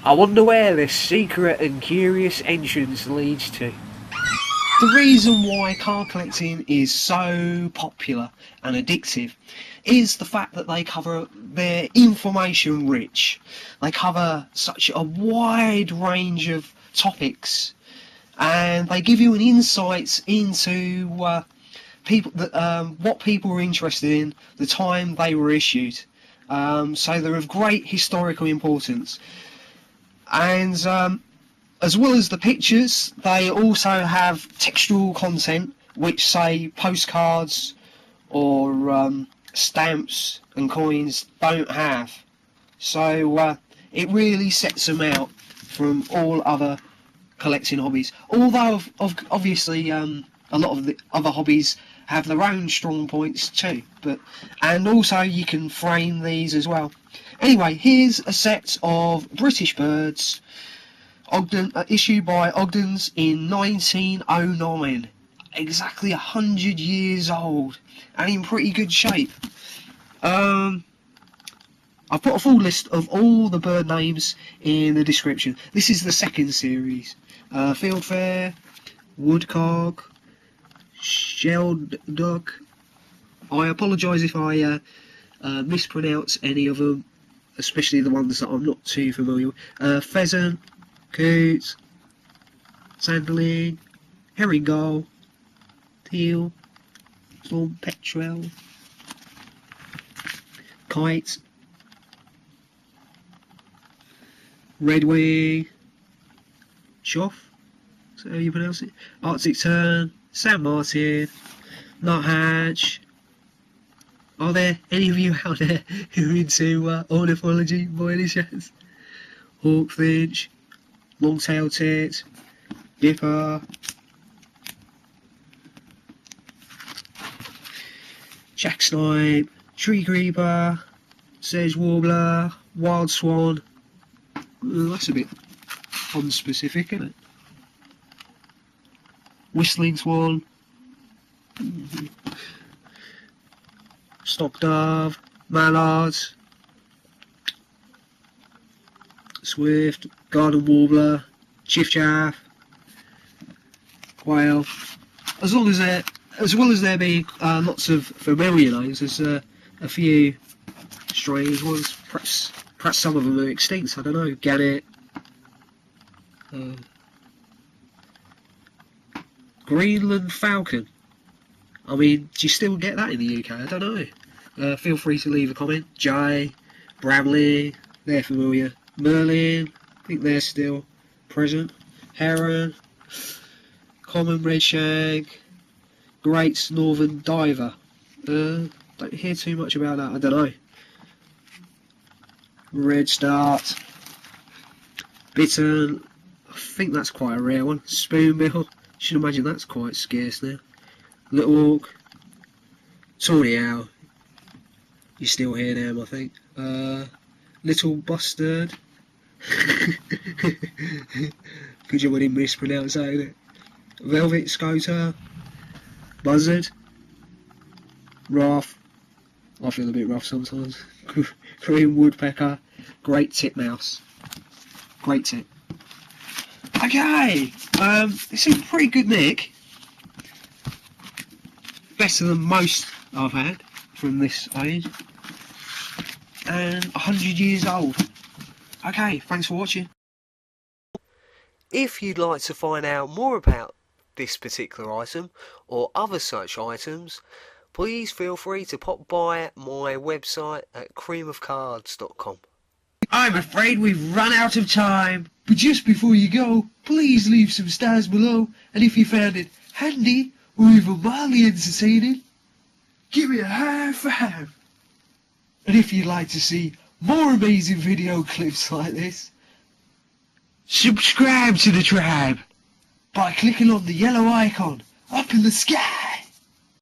I wonder where this secret and curious entrance leads to. The reason why card collecting is so popular and addictive is the fact that they're information rich. They cover such a wide range of topics, and they give you an insight into what people were interested in, the time they were issued. So they're of great historical importance. And as well as the pictures, they also have textual content which, say, postcards or stamps and coins don't have. So it really sets them out from all other collecting hobbies. Although, obviously, a lot of the other hobbies have their own strong points too. And also you can frame these as well. Anyway, here's a set of British birds, issued by Ogdens in 1909. Exactly 100 years old and in pretty good shape. I've put a full list of all the bird names in the description. This is the second series. Fieldfare, Woodcock, Sheld. I apologise if I mispronounce any of them, especially the ones that I'm not too familiar with. Pheasant, Coot, Sanderling, Gull, Teal, Swan, Petrel, Kite, Redwing, Chough, is that how you pronounce it? Artic, Tern, San Martin, Nuthatch. Are there any of you out there who are into ornithology by any chance? Hawfinch, long-tailed tit, dipper, jack snipe, tree creeper, sedge warbler, wild swan. That's a bit unspecific, isn't it? Whistling swan, stock dove, mallards, swift, garden warbler, Chiff-Chaff, Quail. As well as there being lots of familiar names, there's a few strange ones. Perhaps some of them are extinct. I don't know. Gannet, Greenland falcon. I mean, do you still get that in the UK? I don't know. Feel free to leave a comment. Jay, Bramley, they're familiar. Merlin, I think they're still present. Heron, common redshank, great northern diver. Don't hear too much about that. I don't know. Redstart, Bittern, I think that's quite a rare one. Spoonbill, should imagine that's quite scarce now. Little Hawk, Tawny owl, you're still here now, I think. Little Bustard. Good job I didn't mispronounce that, innit? Velvet Scoter, Buzzard, Rough, I feel a bit rough sometimes. Korean woodpecker, great titmouse. Great tip. Okay, it's in pretty good nick. Better than most I've had from this age. And 100 years old. Okay, thanks for watching. If you'd like to find out more about this particular item or other such items, please feel free to pop by my website at creamofcards.com. I'm afraid we've run out of time, but just before you go, please leave some stars below, and if you found it handy or even mildly entertaining, give it a high five. And if you'd like to see more amazing video clips like this, subscribe to the tribe by clicking on the yellow icon up in the sky.